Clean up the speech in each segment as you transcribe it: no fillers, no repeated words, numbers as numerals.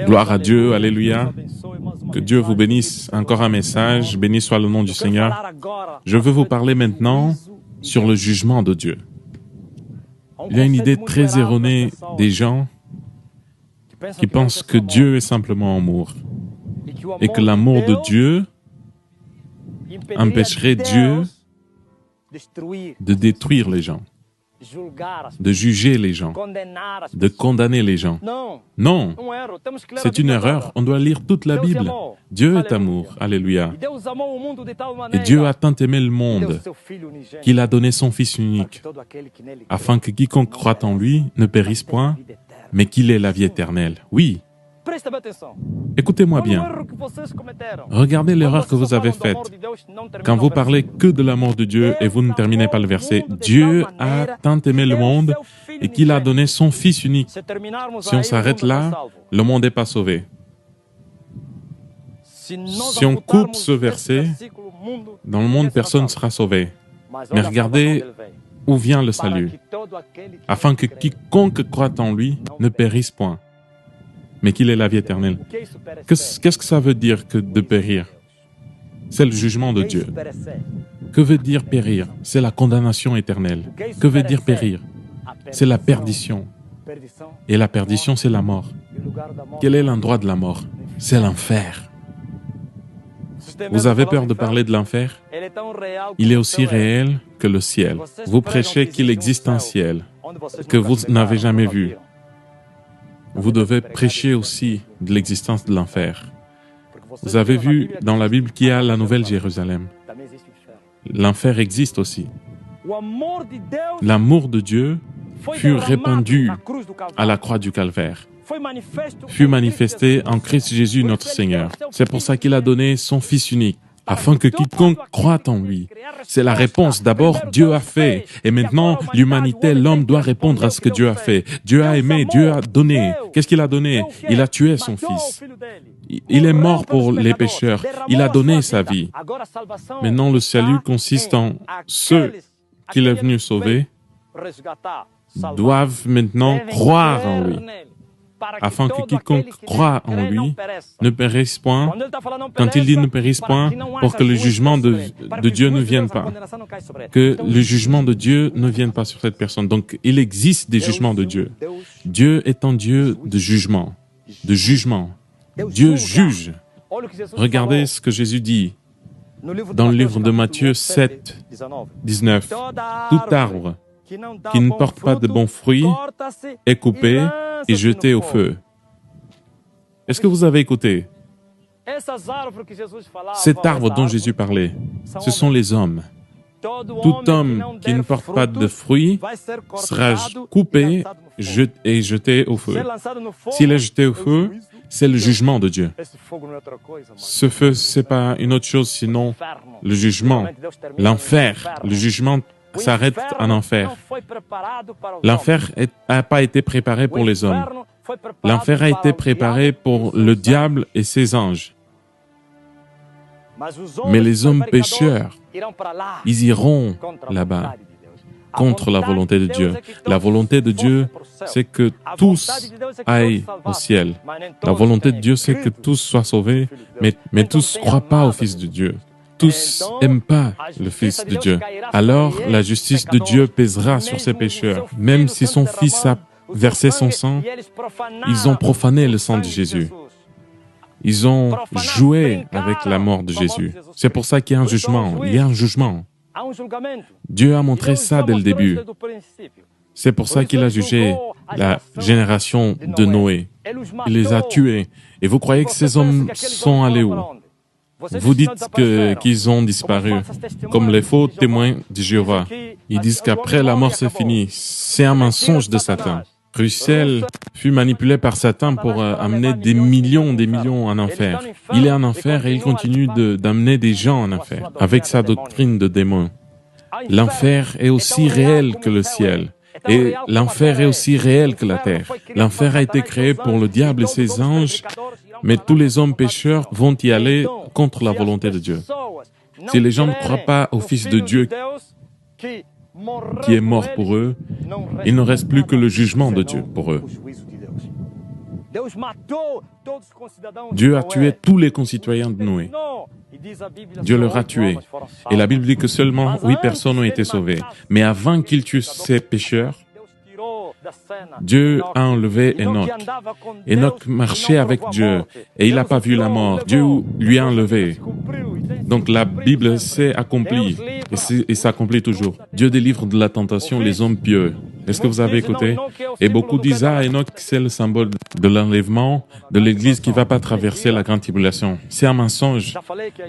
Gloire à Dieu, alléluia. Que Dieu vous bénisse. Encore un message, béni soit le nom du Seigneur. Je veux vous parler maintenant sur le jugement de Dieu. Il y a une idée très erronée des gens qui pensent que Dieu est simplement amour et que l'amour de Dieu empêcherait Dieu de détruire les gens, de juger les gens, de condamner les gens. Non, c'est une erreur. On doit lire toute la Bible. Dieu est amour. Alléluia. Et Dieu a tant aimé le monde qu'il a donné son Fils unique, afin que quiconque croit en lui ne périsse point, mais qu'il ait la vie éternelle. Oui. Écoutez-moi bien. Regardez l'erreur que vous avez faite. Quand vous parlez que de l'amour de Dieu et vous ne terminez pas le verset, Dieu a tant aimé le monde et qu'il a donné son Fils unique. Si on s'arrête là, le monde n'est pas sauvé. Si on coupe ce verset, dans le monde, personne ne sera sauvé. Mais regardez où vient le salut, afin que quiconque croit en lui ne périsse point, mais qu'il ait la vie éternelle. Qu'est-ce que ça veut dire que de périr? C'est le jugement de Dieu. Que veut dire périr? C'est la condamnation éternelle. Que veut dire périr? C'est la perdition. Et la perdition, c'est la mort. Quel est l'endroit de la mort? C'est l'enfer. Vous avez peur de parler de l'enfer? Il est aussi réel que le ciel. Vous prêchez qu'il existe un ciel que vous n'avez jamais vu. Vous devez prêcher aussi de l'existence de l'enfer. Vous avez vu dans la Bible qu'il y a la Nouvelle Jérusalem. L'enfer existe aussi. L'amour de Dieu fut répandu à la croix du Calvaire, fut manifesté en Christ Jésus notre Seigneur. C'est pour ça qu'il a donné son Fils unique, afin que quiconque croit en lui. C'est la réponse. D'abord, Dieu a fait. Et maintenant, l'humanité, l'homme doit répondre à ce que Dieu a fait. Dieu a aimé, Dieu a donné. Qu'est-ce qu'il a donné? Il a tué son Fils. Il est mort pour les pécheurs. Il a donné sa vie. Maintenant, le salut consiste en ceux qu'il est venu sauver doivent maintenant croire en lui, afin que quiconque croit en lui ne périsse point. Quand il dit ne périsse point, pour que le jugement de Dieu ne vienne pas. Que le jugement de Dieu ne vienne pas sur cette personne. Donc, il existe des jugements de Dieu. Dieu est un Dieu de jugement. De jugement. Dieu juge. Regardez ce que Jésus dit dans le livre de Matthieu 7, 19. Tout arbre qui ne porte pas de bons fruits est coupé et jeté au feu. Est-ce que vous avez écouté? Cet arbre dont Jésus parlait, ce sont les hommes. Tout homme qui ne porte pas de fruits sera coupé et jeté au feu. S'il est jeté au feu, c'est le jugement de Dieu. Ce feu, ce n'est pas une autre chose sinon le jugement, l'enfer. Le jugement s'arrête en enfer. L'enfer n'a pas été préparé pour les hommes. L'enfer a été préparé pour le diable et ses anges. Mais les hommes pécheurs, ils iront là-bas contre la volonté de Dieu. La volonté de Dieu, c'est que tous aillent au ciel. La volonté de Dieu, c'est que tous soient sauvés, mais tous ne croient pas au Fils de Dieu. Tous n'aiment pas le Fils de Dieu. Alors, la justice de Dieu pèsera sur ces pécheurs. Même si son Fils a versé son sang, ils ont profané le sang de Jésus. Ils ont joué avec la mort de Jésus. C'est pour ça qu'il y a un jugement. Il y a un jugement. Dieu a montré ça dès le début. C'est pour ça qu'il a jugé la génération de Noé. Il les a tués. Et vous croyez que ces hommes sont allés où? Vous dites qu'ils ont disparu, comme les faux témoins de Jéhovah. Ils disent qu'après la mort c'est fini. C'est un mensonge de Satan. Russell fut manipulé par Satan pour amener des millions en enfer. Il est en enfer et il continue d'amener des gens en enfer avec sa doctrine de démons. L'enfer est aussi réel que le ciel. Et l'enfer est aussi réel que la terre. L'enfer a été créé pour le diable et ses anges, mais tous les hommes pécheurs vont y aller contre la volonté de Dieu. Si les gens ne croient pas au Fils de Dieu qui est mort pour eux, il ne reste plus que le jugement de Dieu pour eux. Dieu a tué tous les concitoyens de Noé. Dieu leur a tués. Et la Bible dit que seulement 8 personnes ont été sauvées. Mais avant qu'il tue ces pécheurs, Dieu a enlevé Enoch. Enoch marchait avec Dieu et il n'a pas vu la mort. Dieu lui a enlevé. Donc la Bible s'est accomplie et s'accomplit toujours. Dieu délivre de la tentation les hommes pieux. Est-ce que vous avez écouté? Et beaucoup disent, Enoch, c'est le symbole de l'enlèvement de l'Église qui ne va pas traverser la grande tribulation. C'est un mensonge.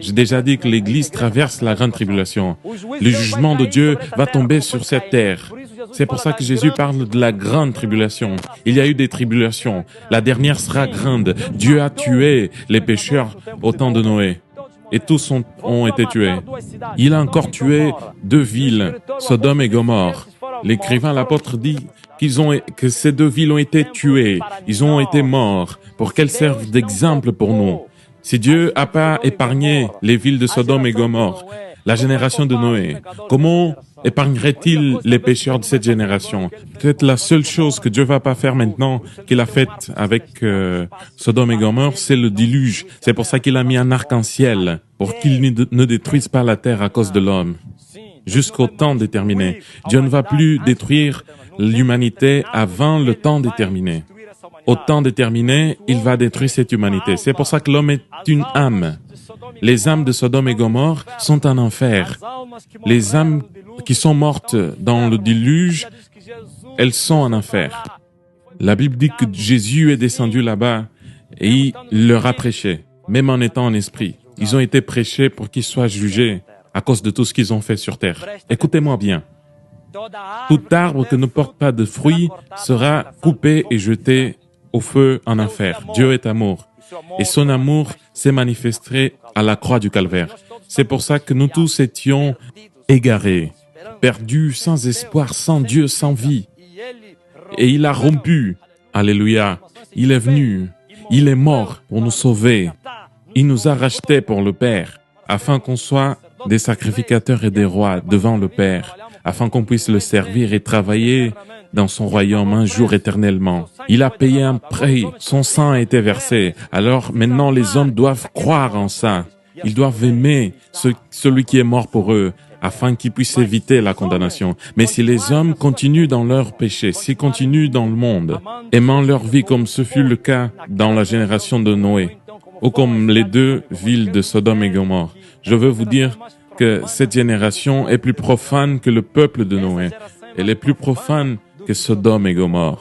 J'ai déjà dit que l'Église traverse la grande tribulation. Le jugement de Dieu va tomber sur cette terre. C'est pour ça que Jésus parle de la grande tribulation. Il y a eu des tribulations. La dernière sera grande. Dieu a tué les pécheurs au temps de Noé. Et tous ont été tués. Il a encore tué 2 villes, Sodome et Gomorrhe. L'écrivain, l'apôtre dit que ces 2 villes ont été tuées. Ils ont été morts pour qu'elles servent d'exemple pour nous. Si Dieu n'a pas épargné les villes de Sodome et Gomorrhe, la génération de Noé, comment épargnerait-il les pécheurs de cette génération? Peut-être la seule chose que Dieu va pas faire maintenant, qu'il a faite avec Sodome et Gomorrhe, c'est le déluge. C'est pour ça qu'il a mis un arc-en-ciel, pour qu'il ne détruise pas la terre à cause de l'homme. Jusqu'au temps déterminé. Dieu ne va plus détruire l'humanité avant le temps déterminé. Au temps déterminé, il va détruire cette humanité. C'est pour ça que l'homme est une âme. Les âmes de Sodome et Gomorrhe sont en enfer. Les âmes qui sont mortes dans le déluge, elles sont en enfer. La Bible dit que Jésus est descendu là-bas et il leur a prêché, même en étant en esprit. Ils ont été prêchés pour qu'ils soient jugés à cause de tout ce qu'ils ont fait sur terre. Écoutez-moi bien. Tout arbre que ne porte pas de fruits sera coupé et jeté au feu en enfer. Dieu est amour. Et son amour s'est manifesté à la croix du Calvaire. C'est pour ça que nous tous étions égarés, perdus, sans espoir, sans Dieu, sans vie. Et il a rompu. Alléluia. Il est venu. Il est mort pour nous sauver. Il nous a rachetés pour le Père, afin qu'on soit des sacrificateurs et des rois devant le Père, afin qu'on puisse le servir et travailler dans son royaume un jour éternellement. Il a payé un prix, son sang a été versé. Alors maintenant les hommes doivent croire en ça. Ils doivent aimer celui qui est mort pour eux, afin qu'ils puissent éviter la condamnation. Mais si les hommes continuent dans leur péché, s'ils continuent dans le monde, aimant leur vie comme ce fut le cas dans la génération de Noé, ou comme les 2 villes de Sodome et Gomorrhe, je veux vous dire que cette génération est plus profane que le peuple de Noé. Elle est plus profane que Sodome et Gomorrhe.